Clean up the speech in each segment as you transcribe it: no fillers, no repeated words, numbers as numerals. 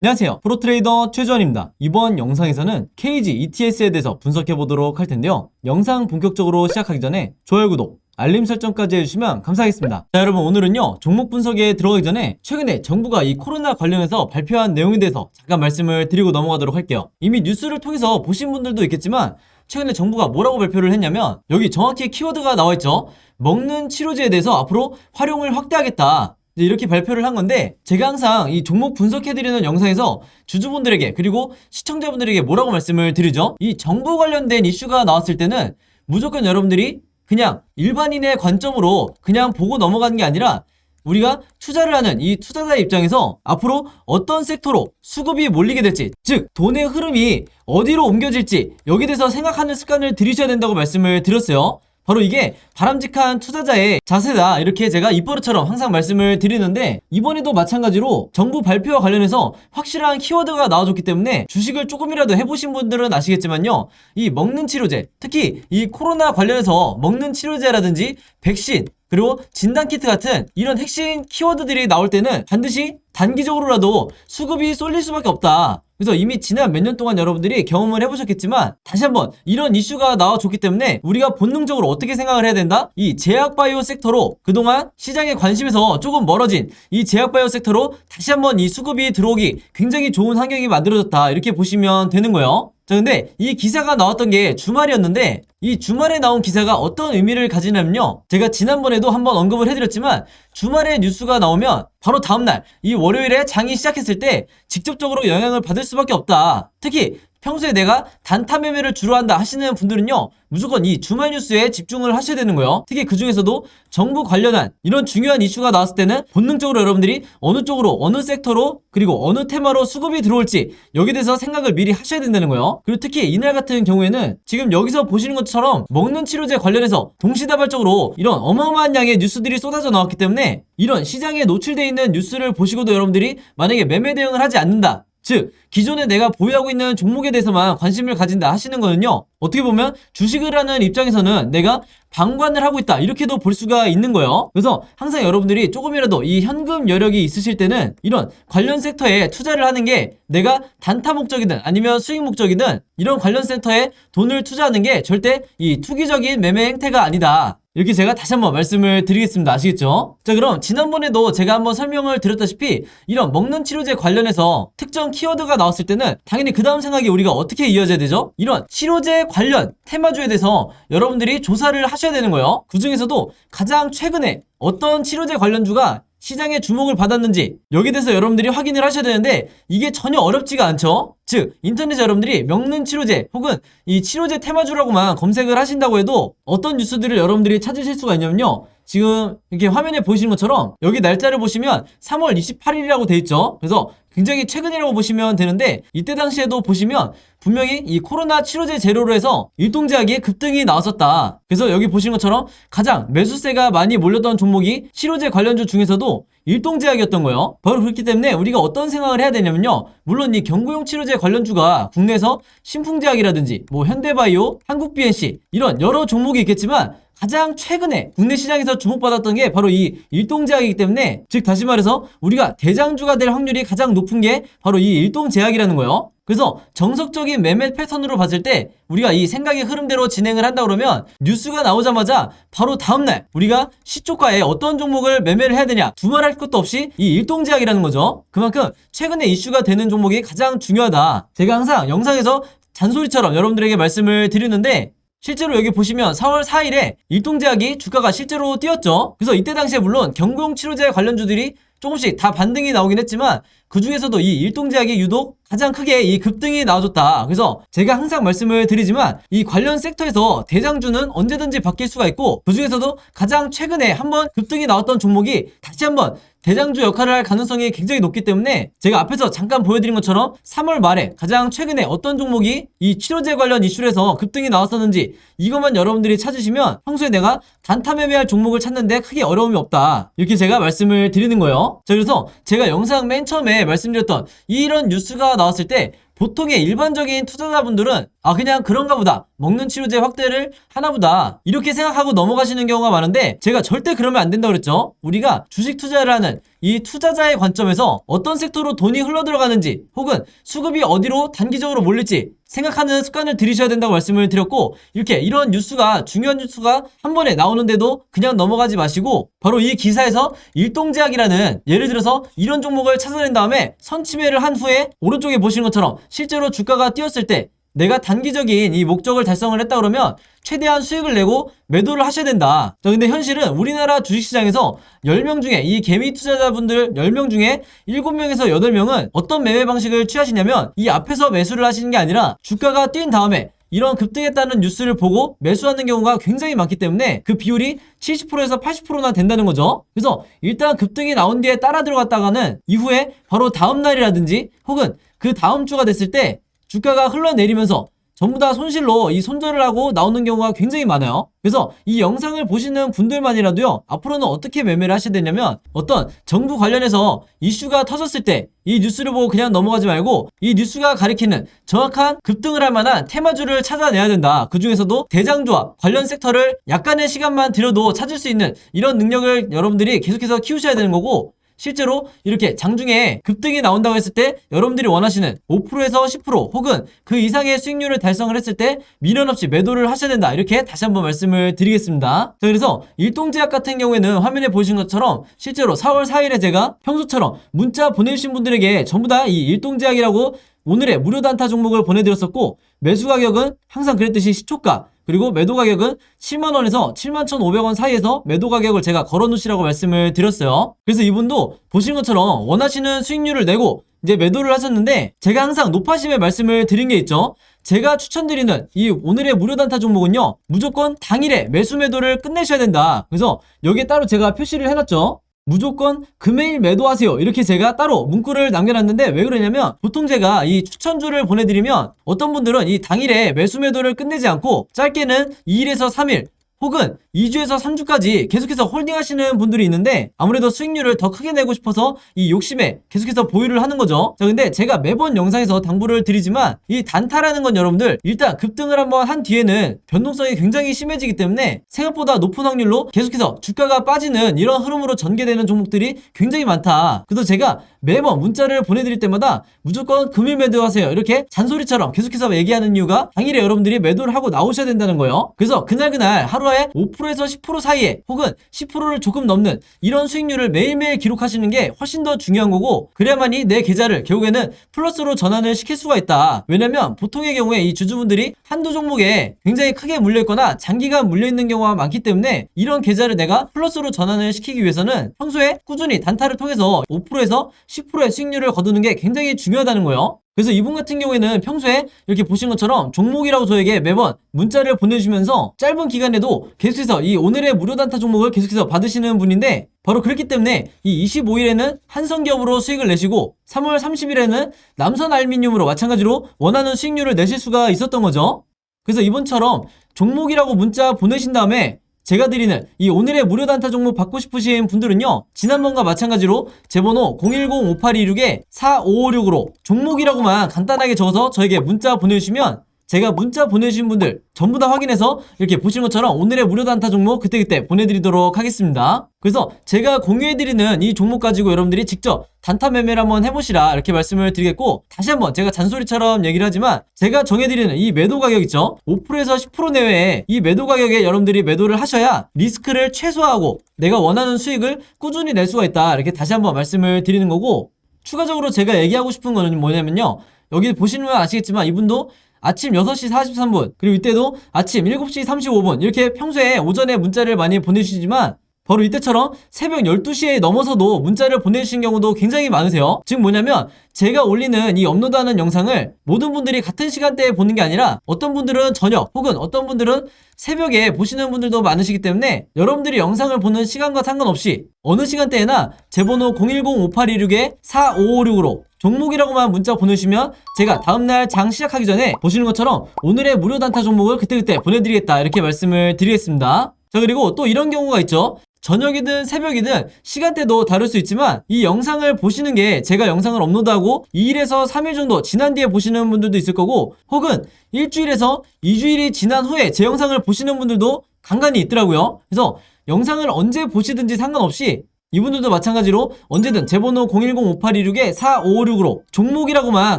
안녕하세요. 프로트레이더 최주환입니다. 이번 영상에서는 KG ETS에 대해서 분석해 보도록 할 텐데요. 영상 본격적으로 시작하기 전에 좋아요, 구독, 알림 설정까지 해주시면 감사하겠습니다. 자, 여러분, 오늘은요, 종목 분석에 들어가기 전에 최근에 정부가 이 코로나 관련해서 발표한 내용에 대해서 잠깐 말씀을 드리고 넘어가도록 할게요. 이미 뉴스를 통해서 보신 분들도 있겠지만 최근에 정부가 뭐라고 발표를 했냐면, 여기 정확히 키워드가 나와있죠. 먹는 치료제에 대해서 앞으로 활용을 확대하겠다, 이렇게 발표를 한 건데, 제가 항상 이 종목 분석해드리는 영상에서 주주분들에게 그리고 시청자분들에게 뭐라고 말씀을 드리죠? 이 정부 관련된 이슈가 나왔을 때는 무조건 여러분들이 그냥 일반인의 관점으로 그냥 보고 넘어가는 게 아니라, 우리가 투자를 하는 이 투자자의 입장에서 앞으로 어떤 섹터로 수급이 몰리게 될지, 즉 돈의 흐름이 어디로 옮겨질지, 여기에 대해서 생각하는 습관을 들이셔야 된다고 말씀을 드렸어요. 바로 이게 바람직한 투자자의 자세다, 이렇게 제가 입버릇처럼 항상 말씀을 드리는데, 이번에도 마찬가지로 정부 발표와 관련해서 확실한 키워드가 나와줬기 때문에 주식을 조금이라도 해보신 분들은 아시겠지만요, 이 먹는 치료제, 특히 이 코로나 관련해서 먹는 치료제라든지 백신, 그리고 진단키트 같은 이런 핵심 키워드들이 나올 때는 반드시 단기적으로라도 수급이 쏠릴 수밖에 없다. 그래서 이미 지난 몇 년 동안 여러분들이 경험을 해보셨겠지만, 다시 한번 이런 이슈가 나와줬기 때문에 우리가 본능적으로 어떻게 생각을 해야 된다? 이 제약바이오 섹터로, 그동안 시장의 관심에서 조금 멀어진 이 제약바이오 섹터로 다시 한번 이 수급이 들어오기 굉장히 좋은 환경이 만들어졌다, 이렇게 보시면 되는 거예요. 자, 근데 이 기사가 나왔던 게 주말이었는데, 이 주말에 나온 기사가 어떤 의미를 가지냐면요, 제가 지난번에도 한번 언급을 해드렸지만, 주말에 뉴스가 나오면 바로 다음날 이 월요일에 장이 시작했을 때 직접적으로 영향을 받을 수밖에 없다. 특히 평소에 내가 단타 매매를 주로 한다 하시는 분들은요, 무조건 이 주말 뉴스에 집중을 하셔야 되는 거예요. 특히 그 중에서도 정부 관련한 이런 중요한 이슈가 나왔을 때는 본능적으로 여러분들이 어느 쪽으로, 어느 섹터로, 그리고 어느 테마로 수급이 들어올지, 여기에 대해서 생각을 미리 하셔야 된다는 거예요. 그리고 특히 이날 같은 경우에는 지금 여기서 보시는 것처럼 먹는 치료제 관련해서 동시다발적으로 이런 어마어마한 양의 뉴스들이 쏟아져 나왔기 때문에, 이런 시장에 노출되어 있는 뉴스를 보시고도 여러분들이 만약에 매매 대응을 하지 않는다, 즉 기존에 내가 보유하고 있는 종목에 대해서만 관심을 가진다 하시는 거는요, 어떻게 보면 주식을 하는 입장에서는 내가 방관을 하고 있다, 이렇게도 볼 수가 있는 거예요. 그래서 항상 여러분들이 조금이라도 이 현금 여력이 있으실 때는 이런 관련 섹터에 투자를 하는 게, 내가 단타 목적이든 아니면 수익 목적이든 이런 관련 섹터에 돈을 투자하는 게 절대 이 투기적인 매매 행태가 아니다, 이렇게 제가 다시 한번 말씀을 드리겠습니다. 아시겠죠? 자, 그럼 지난번에도 제가 한번 설명을 드렸다시피 이런 먹는 치료제 관련해서 특정 키워드가 나왔을 때는 당연히 그 다음 생각이 우리가 어떻게 이어져야 되죠? 이런 치료제 관련 테마주에 대해서 여러분들이 조사를 하셔야 되는 거예요. 그 중에서도 가장 최근에 어떤 치료제 관련주가 시장의 주목을 받았는지, 여기에 대해서 여러분들이 확인을 하셔야 되는데, 이게 전혀 어렵지가 않죠? 즉 인터넷에 여러분들이 먹는 치료제 혹은 이 치료제 테마주라고만 검색을 하신다고 해도 어떤 뉴스들을 여러분들이 찾으실 수가 있냐면요, 지금 이렇게 화면에 보시는 것처럼 여기 날짜를 보시면 3월 28일이라고 돼 있죠. 그래서 굉장히 최근이라고 보시면 되는데, 이때 당시에도 보시면 분명히 이 코로나 치료제 재료로 해서 일동제약의 급등이 나왔었다. 그래서 여기 보시는 것처럼 가장 매수세가 많이 몰렸던 종목이 치료제 관련주 중에서도 일동제약이었던 거예요. 바로 그렇기 때문에 우리가 어떤 생각을 해야 되냐면요, 물론 이 경구용 치료제 관련주가 국내에서 신풍제약이라든지 뭐 현대바이오, 한국BNC 이런 여러 종목이 있겠지만, 가장 최근에 국내 시장에서 주목받았던 게 바로 이 일동제약이기 때문에, 즉 다시 말해서 우리가 대장주가 될 확률이 가장 높은 게 바로 이 일동제약이라는 거예요. 그래서 정석적인 매매 패턴으로 봤을 때 우리가 이 생각의 흐름대로 진행을 한다 그러면, 뉴스가 나오자마자 바로 다음날 우리가 시초가에 어떤 종목을 매매를 해야 되냐 두말할 것도 없이 이 일동제약이라는 거죠. 그만큼 최근에 이슈가 되는 종목이 가장 중요하다. 제가 항상 영상에서 잔소리처럼 여러분들에게 말씀을 드리는데, 실제로 여기 보시면 4월 4일에 일동제약이 주가가 실제로 뛰었죠. 그래서 이때 당시에 물론 경구용 치료제 관련주들이 조금씩 다 반등이 나오긴 했지만, 그 중에서도 이 일동제약이 유독 가장 크게 이 급등이 나와줬다. 그래서 제가 항상 말씀을 드리지만, 이 관련 섹터에서 대장주는 언제든지 바뀔 수가 있고, 그 중에서도 가장 최근에 한번 급등이 나왔던 종목이 다시 한번 대장주 역할을 할 가능성이 굉장히 높기 때문에, 제가 앞에서 잠깐 보여드린 것처럼 3월 말에 가장 최근에 어떤 종목이 이 치료제 관련 이슈에서 급등이 나왔었는지, 이것만 여러분들이 찾으시면 평소에 내가 단타 매매할 종목을 찾는데 크게 어려움이 없다, 이렇게 제가 말씀을 드리는 거예요. 자, 그래서 제가 영상 맨 처음에 전에 말씀드렸던 이런 뉴스가 나왔을 때 보통의 일반적인 투자자분들은 그냥 그런가 보다, 먹는 치료제 확대를 하나보다, 이렇게 생각하고 넘어가시는 경우가 많은데, 제가 절대 그러면 안 된다고 그랬죠. 우리가 주식 투자를 하는 이 투자자의 관점에서 어떤 섹터로 돈이 흘러들어가는지, 혹은 수급이 어디로 단기적으로 몰릴지 생각하는 습관을 들이셔야 된다고 말씀을 드렸고, 이런 뉴스가, 중요한 뉴스가 한 번에 나오는데도 그냥 넘어가지 마시고, 바로 이 기사에서 일동제약이라는, 예를 들어서 이런 종목을 찾아낸 다음에 선침해를 한 후에 오른쪽에 보시는 것처럼 실제로 주가가 뛰었을 때 내가 단기적인 이 목적을 달성을 했다 그러면 최대한 수익을 내고 매도를 하셔야 된다. 자, 근데 현실은 우리나라 주식시장에서 10명 중에, 이 개미 투자자분들 10명 중에 7명에서 8명은 어떤 매매 방식을 취하시냐면, 이 앞에서 매수를 하시는 게 아니라 주가가 뛴 다음에 이런 급등했다는 뉴스를 보고 매수하는 경우가 굉장히 많기 때문에 그 비율이 70%에서 80%나 된다는 거죠. 그래서 일단 급등이 나온 뒤에 따라 들어갔다가는 이후에 바로 다음 날이라든지 혹은 그 다음 주가 됐을 때 주가가 흘러내리면서 전부 다 손실로 이 손절을 하고 나오는 경우가 굉장히 많아요. 그래서 이 영상을 보시는 분들만이라도요, 앞으로는 어떻게 매매를 하셔야 되냐면, 어떤 정부 관련해서 이슈가 터졌을 때 이 뉴스를 보고 그냥 넘어가지 말고 이 뉴스가 가리키는 정확한 급등을 할 만한 테마주를 찾아내야 된다. 그 중에서도 대장주와 관련 섹터를 약간의 시간만 들여도 찾을 수 있는 이런 능력을 여러분들이 계속해서 키우셔야 되는 거고, 실제로 이렇게 장중에 급등이 나온다고 했을 때 여러분들이 원하시는 5%에서 10% 혹은 그 이상의 수익률을 달성을 했을 때 미련 없이 매도를 하셔야 된다. 이렇게 다시 한번 말씀을 드리겠습니다. 자, 그래서 일동제약 같은 경우에는 화면에 보신 것처럼 실제로 4월 4일에 제가 평소처럼 문자 보내주신 분들에게 전부 다 이 일동제약이라고 오늘의 무료 단타 종목을 보내드렸었고, 매수 가격은 항상 그랬듯이 시초가, 그리고 매도 가격은 7만원에서 71,500원 사이에서 매도 가격을 제가 걸어놓으시라고 말씀을 드렸어요. 그래서 이분도 보신 것처럼 원하시는 수익률을 내고 이제 매도를 하셨는데, 제가 항상 높아심에 말씀을 드린 게 있죠. 제가 추천드리는 이 오늘의 무료 단타 종목은요, 무조건 당일에 매수 매도를 끝내셔야 된다. 그래서 여기에 따로 제가 표시를 해놨죠. 무조건 금요일 매도하세요. 이렇게 제가 따로 문구를 남겨놨는데, 왜 그러냐면 보통 제가 이 추천주를 보내드리면 어떤 분들은 이 당일에 매수 매도를 끝내지 않고 짧게는 2일에서 3일 혹은 2주에서 3주까지 계속해서 홀딩하시는 분들이 있는데, 아무래도 수익률을 더 크게 내고 싶어서 이 욕심에 계속해서 보유를 하는 거죠. 자, 근데 제가 매번 영상에서 당부를 드리지만 이 단타라는 건 여러분들 일단 급등을 한번 한 뒤에는 변동성이 굉장히 심해지기 때문에 생각보다 높은 확률로 계속해서 주가가 빠지는 이런 흐름으로 전개되는 종목들이 굉장히 많다. 그래서 제가 매번 문자를 보내드릴 때마다 무조건 금일 매도하세요 이렇게 잔소리처럼 계속해서 얘기하는 이유가, 당일에 여러분들이 매도를 하고 나오셔야 된다는 거예요. 그래서 그날 하루에 5%에서 10% 사이에 혹은 10%를 조금 넘는 이런 수익률을 매일매일 기록하시는 게 훨씬 더 중요한 거고, 그래야만이 내 계좌를 결국에는 플러스로 전환을 시킬 수가 있다. 왜냐면 보통의 경우에 이 주주분들이 한두 종목에 굉장히 크게 물려있거나 장기간 물려있는 경우가 많기 때문에, 이런 계좌를 내가 플러스로 전환을 시키기 위해서는 평소에 꾸준히 단타를 통해서 5%에서 10%의 수익률을 거두는 게 굉장히 중요하다는 거예요. 그래서 이분 같은 경우에는 평소에 이렇게 보신 것처럼 종목이라고 저에게 매번 문자를 보내주면서 짧은 기간에도 계속해서 이 오늘의 무료 단타 종목을 계속해서 받으시는 분인데, 바로 그렇기 때문에 이 25일에는 한성기업으로 수익을 내시고 3월 30일에는 남선알미늄으로 마찬가지로 원하는 수익률을 내실 수가 있었던 거죠. 그래서 이분처럼 종목이라고 문자 보내신 다음에 제가 드리는 이 오늘의 무료 단타 종목 받고 싶으신 분들은요, 지난번과 마찬가지로 제 번호 010-5826-4556으로 종목이라고만 간단하게 적어서 저에게 문자 보내주시면 제가 문자 보내주신 분들 전부 다 확인해서 이렇게 보시는 것처럼 오늘의 무료 단타 종목 그때그때 보내드리도록 하겠습니다. 그래서 제가 공유해드리는 이 종목 가지고 여러분들이 직접 단타 매매를 한번 해보시라 이렇게 말씀을 드리겠고, 다시 한번 제가 잔소리처럼 얘기를 하지만 제가 정해드리는 이 매도 가격 있죠, 5%에서 10% 내외에 이 매도 가격에 여러분들이 매도를 하셔야 리스크를 최소화하고 내가 원하는 수익을 꾸준히 낼 수가 있다. 이렇게 다시 한번 말씀을 드리는 거고, 추가적으로 제가 얘기하고 싶은 거는 뭐냐면요, 여기 보시면 아시겠지만 이분도 아침 6시 43분 그리고 이때도 아침 7시 35분 이렇게 평소에 오전에 문자를 많이 보내주시지만, 바로 이때처럼 새벽 12시에 넘어서도 문자를 보내주신 경우도 굉장히 많으세요. 즉 뭐냐면 제가 올리는 이 업로드하는 영상을 모든 분들이 같은 시간대에 보는 게 아니라 어떤 분들은 저녁 혹은 어떤 분들은 새벽에 보시는 분들도 많으시기 때문에, 여러분들이 영상을 보는 시간과 상관없이 어느 시간대에나 제 번호 010-5826-4556으로 종목이라고만 문자 보내주시면 제가 다음날 장 시작하기 전에 보시는 것처럼 오늘의 무료 단타 종목을 그때그때 보내드리겠다 이렇게 말씀을 드리겠습니다. 자, 그리고 또 이런 경우가 있죠. 저녁이든 새벽이든 시간대도 다를 수 있지만 이 영상을 보시는 게 제가 영상을 업로드하고 2일에서 3일 정도 지난 뒤에 보시는 분들도 있을 거고 혹은 일주일에서 2주일이 지난 후에 제 영상을 보시는 분들도 간간히 있더라고요. 그래서 영상을 언제 보시든지 상관없이 이분들도 마찬가지로 언제든 제 번호 010-5826-4556으로 종목이라고만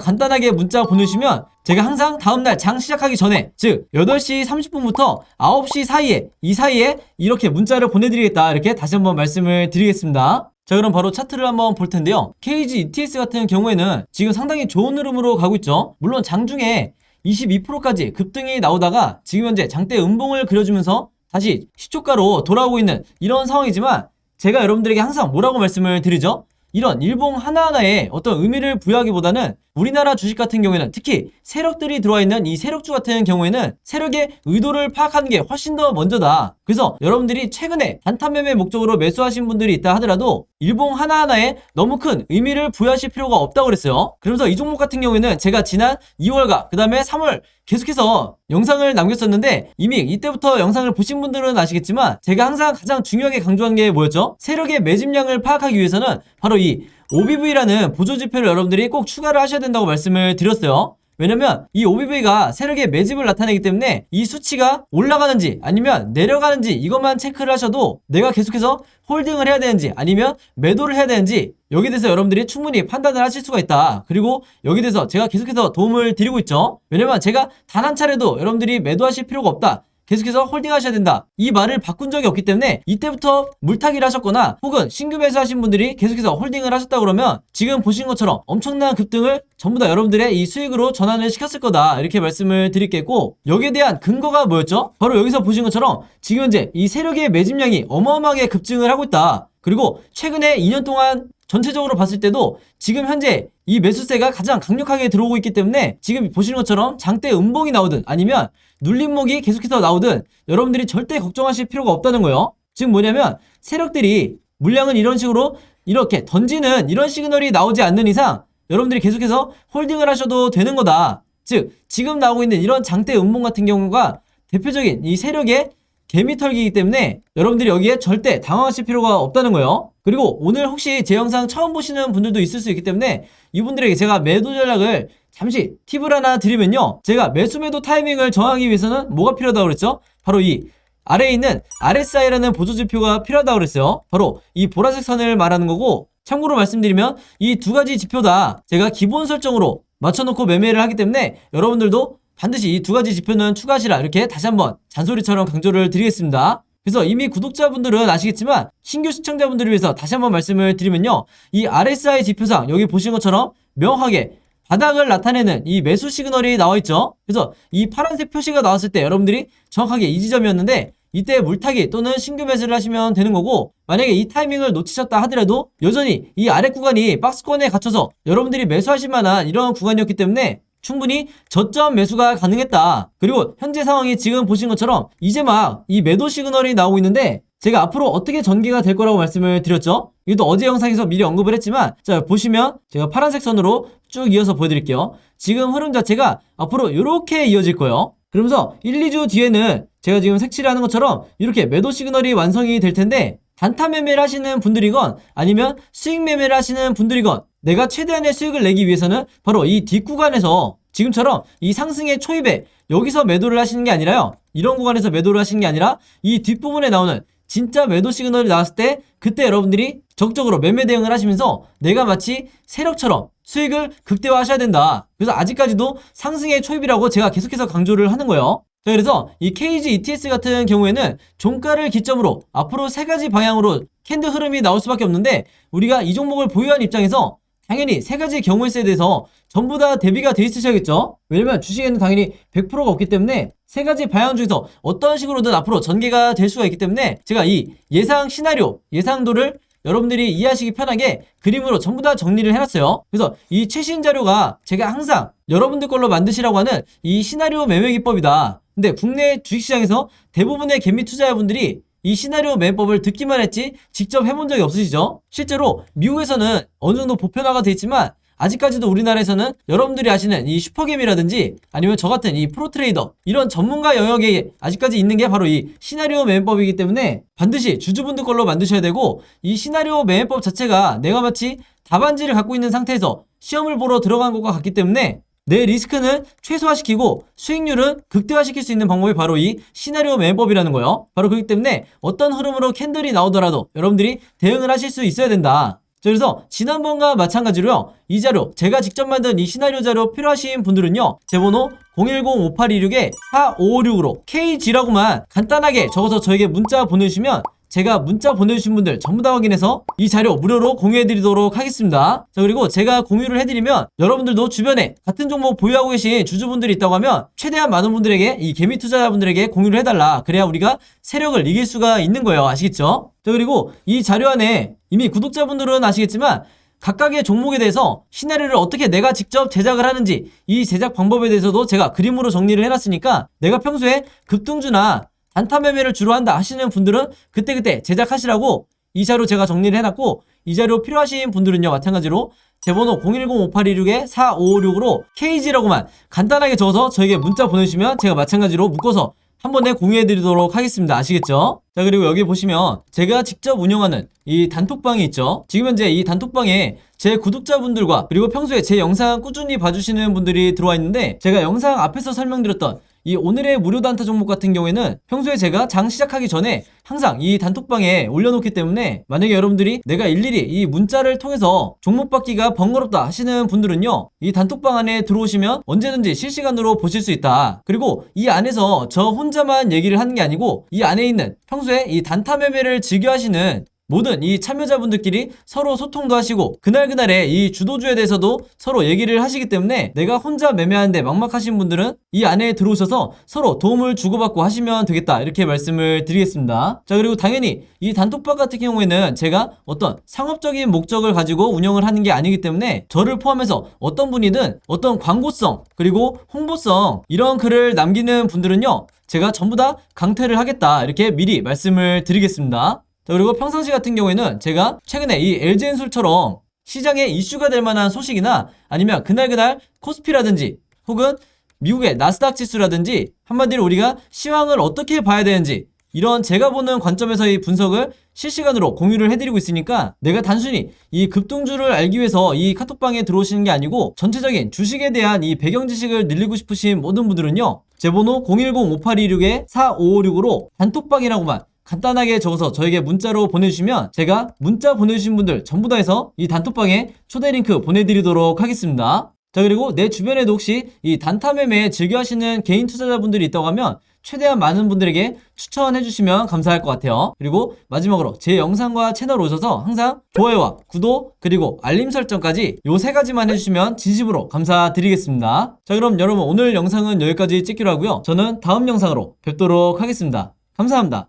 간단하게 문자 보내주시면 제가 항상 다음날 장 시작하기 전에 즉 8시 30분부터 9시 사이에 이 사이에 이렇게 문자를 보내드리겠다 이렇게 다시 한번 말씀을 드리겠습니다. 자 그럼 바로 차트를 한번 볼 텐데요. KG ETS 같은 경우에는 지금 상당히 좋은 흐름으로 가고 있죠. 물론 장중에 22%까지 급등이 나오다가 지금 현재 장대 음봉을 그려주면서 다시 시초가로 돌아오고 있는 이런 상황이지만 제가 여러분들에게 항상 뭐라고 말씀을 드리죠? 이런 일봉 하나하나에 어떤 의미를 부여하기보다는 우리나라 주식 같은 경우에는 특히 세력들이 들어와 있는 이 세력주 같은 경우에는 세력의 의도를 파악하는 게 훨씬 더 먼저다. 그래서 여러분들이 최근에 단타 매매 목적으로 매수하신 분들이 있다 하더라도 일봉 하나하나에 너무 큰 의미를 부여하실 필요가 없다고 그랬어요. 그러면서 이 종목 같은 경우에는 제가 지난 2월과 그 다음에 3월 계속해서 영상을 남겼었는데 이미 이때부터 영상을 보신 분들은 아시겠지만 제가 항상 가장 중요하게 강조한 게 뭐였죠? 세력의 매집량을 파악하기 위해서는 바로 이 OBV라는 보조지표를 여러분들이 꼭 추가를 하셔야 된다고 말씀을 드렸어요. 왜냐면 이 OBV가 세력의 매집을 나타내기 때문에 이 수치가 올라가는지 아니면 내려가는지 이것만 체크를 하셔도 내가 계속해서 홀딩을 해야 되는지 아니면 매도를 해야 되는지 여기에 대해서 여러분들이 충분히 판단을 하실 수가 있다. 그리고 여기에 대해서 제가 계속해서 도움을 드리고 있죠. 왜냐면 제가 단 한 차례도 여러분들이 매도하실 필요가 없다. 계속해서 홀딩하셔야 된다. 이 말을 바꾼 적이 없기 때문에 이때부터 물타기를 하셨거나 혹은 신규 매수하신 분들이 계속해서 홀딩을 하셨다 그러면 지금 보신 것처럼 엄청난 급등을 전부 다 여러분들의 이 수익으로 전환을 시켰을 거다. 이렇게 말씀을 드릴겠고 여기에 대한 근거가 뭐였죠? 바로 여기서 보신 것처럼 지금 현재 이 세력의 매집량이 어마어마하게 급증을 하고 있다. 그리고 최근에 2년 동안 전체적으로 봤을 때도 지금 현재 이 매수세가 가장 강력하게 들어오고 있기 때문에 지금 보시는 것처럼 장대 음봉이 나오든 아니면 눌림목이 계속해서 나오든 여러분들이 절대 걱정하실 필요가 없다는 거예요. 지금 뭐냐면 세력들이 물량은 이런 식으로 이렇게 던지는 이런 시그널이 나오지 않는 이상 여러분들이 계속해서 홀딩을 하셔도 되는 거다. 즉 지금 나오고 있는 이런 장대 음봉 같은 경우가 대표적인 이 세력의 개미털기이기 때문에 여러분들이 여기에 절대 당황하실 필요가 없다는 거예요. 그리고 오늘 혹시 제 영상 처음 보시는 분들도 있을 수 있기 때문에 이분들에게 제가 매도 전략을 잠시 팁을 하나 드리면요. 제가 매수 매도 타이밍을 정하기 위해서는 뭐가 필요하다고 그랬죠? 바로 이 아래에 있는 RSI라는 보조지표가 필요하다고 그랬어요. 바로 이 보라색 선을 말하는 거고 참고로 말씀드리면 이 두 가지 지표 다 제가 기본 설정으로 맞춰놓고 매매를 하기 때문에 여러분들도 반드시 이 두 가지 지표는 추가하시라 이렇게 다시 한번 잔소리처럼 강조를 드리겠습니다. 그래서 이미 구독자분들은 아시겠지만 신규 시청자분들을 위해서 다시 한번 말씀을 드리면요. 이 RSI 지표상 여기 보신 것처럼 명확하게 바닥을 나타내는 이 매수 시그널이 나와 있죠. 그래서 이 파란색 표시가 나왔을 때 여러분들이 정확하게 이 지점이었는데 이때 물타기 또는 신규 매수를 하시면 되는 거고 만약에 이 타이밍을 놓치셨다 하더라도 여전히 이 아래 구간이 박스권에 갇혀서 여러분들이 매수하실 만한 이런 구간이었기 때문에 충분히 저점 매수가 가능했다. 그리고 현재 상황이 지금 보신 것처럼 이제 막 이 매도 시그널이 나오고 있는데 제가 앞으로 어떻게 전개가 될 거라고 말씀을 드렸죠. 이것도 어제 영상에서 미리 언급을 했지만 자 보시면 제가 파란색 선으로 쭉 이어서 보여드릴게요. 지금 흐름 자체가 앞으로 이렇게 이어질 거예요. 그러면서 1, 2주 뒤에는 제가 지금 색칠을 하는 것처럼 이렇게 매도 시그널이 완성이 될 텐데 단타 매매를 하시는 분들이건 아니면 수익 매매를 하시는 분들이건 내가 최대한의 수익을 내기 위해서는 바로 이 뒷구간에서 지금처럼 이 상승의 초입에 여기서 매도를 하시는 게 아니라요. 이런 구간에서 매도를 하시는 게 아니라 이 뒷부분에 나오는 진짜 매도 시그널이 나왔을 때 그때 여러분들이 적극적으로 매매 대응을 하시면서 내가 마치 세력처럼 수익을 극대화하셔야 된다. 그래서 아직까지도 상승의 초입이라고 제가 계속해서 강조를 하는 거예요. 자, 그래서 이 KG ETS 같은 경우에는 종가를 기점으로 앞으로 세 가지 방향으로 캔들 흐름이 나올 수밖에 없는데 우리가 이 종목을 보유한 입장에서 당연히 세 가지 경우일수에 대해서 전부 다 대비가 돼 있으셔야겠죠. 왜냐면 주식에는 당연히 100%가 없기 때문에 세 가지 방향 중에서 어떤 식으로든 앞으로 전개가 될 수가 있기 때문에 제가 이 예상 시나리오, 예상도를 여러분들이 이해하시기 편하게 그림으로 전부 다 정리를 해놨어요. 그래서 이 최신 자료가 제가 항상 여러분들 걸로 만드시라고 하는 이 시나리오 매매 기법이다. 근데 국내 주식시장에서 대부분의 개미 투자자분들이 이 시나리오 매매법을 듣기만 했지 직접 해본 적이 없으시죠? 실제로 미국에서는 어느 정도 보편화가 돼 있지만 아직까지도 우리나라에서는 여러분들이 아시는 이 슈퍼게임이라든지 아니면 저 같은 이 프로트레이더 이런 전문가 영역에 아직까지 있는 게 바로 이 시나리오 매매법이기 때문에 반드시 주주분들 걸로 만드셔야 되고, 이 시나리오 매매법 자체가 내가 마치 답안지를 갖고 있는 상태에서 시험을 보러 들어간 것과 같기 때문에 내 리스크는 최소화시키고 수익률은 극대화시킬 수 있는 방법이 바로 이 시나리오 매매법이라는 거예요. 바로 그렇기 때문에 어떤 흐름으로 캔들이 나오더라도 여러분들이 대응을 하실 수 있어야 된다. 그래서 지난번과 마찬가지로요, 이 자료, 제가 직접 만든 이 시나리오 자료 필요하신 분들은요, 제 번호 010-5826-4556으로 KG라고만 간단하게 적어서 저에게 문자 보내주시면 제가 문자 보내주신 분들 전부 다 확인해서 이 자료 무료로 공유해드리도록 하겠습니다. 자, 그리고 제가 공유를 해드리면 여러분들도 주변에 같은 종목 보유하고 계신 주주분들이 있다고 하면 최대한 많은 분들에게, 이 개미 투자자분들에게 공유를 해달라. 그래야 우리가 세력을 이길 수가 있는 거예요. 아시겠죠? 자, 그리고 이 자료 안에 이미 구독자분들은 아시겠지만 각각의 종목에 대해서 시나리오를 어떻게 내가 직접 제작을 하는지, 이 제작 방법에 대해서도 제가 그림으로 정리를 해놨으니까 내가 평소에 급등주나 단타 매매를 주로 한다 하시는 분들은 그때그때 제작하시라고 이 자료 제가 정리를 해놨고, 이 자료 필요하신 분들은요, 마찬가지로 제 번호 010-5826-4556으로 KG라고만 간단하게 적어서 저에게 문자 보내주시면 제가 마찬가지로 묶어서 한 번에 공유해드리도록 하겠습니다. 아시겠죠? 자, 그리고 여기 보시면 제가 직접 운영하는 이 단톡방이 있죠. 지금 현재 이 단톡방에 제 구독자분들과 그리고 평소에 제 영상 꾸준히 봐주시는 분들이 들어와 있는데, 제가 영상 앞에서 설명드렸던 이 오늘의 무료 단타 종목 같은 경우에는 평소에 제가 장 시작하기 전에 항상 이 단톡방에 올려놓기 때문에 만약에 여러분들이 내가 일일이 이 문자를 통해서 종목 받기가 번거롭다 하시는 분들은요, 이 단톡방 안에 들어오시면 언제든지 실시간으로 보실 수 있다. 그리고 이 안에서 저 혼자만 얘기를 하는 게 아니고 이 안에 있는 평소에 이 단타 매매를 즐겨 하시는 모든 이 참여자분들끼리 서로 소통도 하시고 그날그날의 이 주도주에 대해서도 서로 얘기를 하시기 때문에 내가 혼자 매매하는데 막막하신 분들은 이 안에 들어오셔서 서로 도움을 주고받고 하시면 되겠다, 이렇게 말씀을 드리겠습니다. 자, 그리고 당연히 이 단톡방 같은 경우에는 제가 어떤 상업적인 목적을 가지고 운영을 하는 게 아니기 때문에 저를 포함해서 어떤 분이든 어떤 광고성 그리고 홍보성 이런 글을 남기는 분들은요, 제가 전부 다 강퇴를 하겠다, 이렇게 미리 말씀을 드리겠습니다. 자, 그리고 평상시 같은 경우에는 제가 최근에 이 LG엔솔처럼 시장에 이슈가 될 만한 소식이나 아니면 그날그날 코스피라든지 혹은 미국의 나스닥 지수라든지 한마디로 우리가 시황을 어떻게 봐야 되는지 이런 제가 보는 관점에서의 분석을 실시간으로 공유를 해드리고 있으니까 내가 단순히 이 급등주를 알기 위해서 이 카톡방에 들어오시는 게 아니고 전체적인 주식에 대한 이 배경 지식을 늘리고 싶으신 모든 분들은요, 제 번호 010-5826-4556으로 단톡방이라고만 간단하게 적어서 저에게 문자로 보내주시면 제가 문자 보내주신 분들 전부 다 해서 이 단톡방에 초대 링크 보내드리도록 하겠습니다. 자, 그리고 내 주변에도 혹시 이 단타 매매 즐겨 하시는 개인 투자자분들이 있다고 하면 최대한 많은 분들에게 추천해 주시면 감사할 것 같아요. 그리고 마지막으로 제 영상과 채널 오셔서 항상 좋아요와 구독 그리고 알림 설정까지 요 세 가지만 해주시면 진심으로 감사드리겠습니다. 자, 그럼 여러분 오늘 영상은 여기까지 찍기로 하고요. 저는 다음 영상으로 뵙도록 하겠습니다. 감사합니다.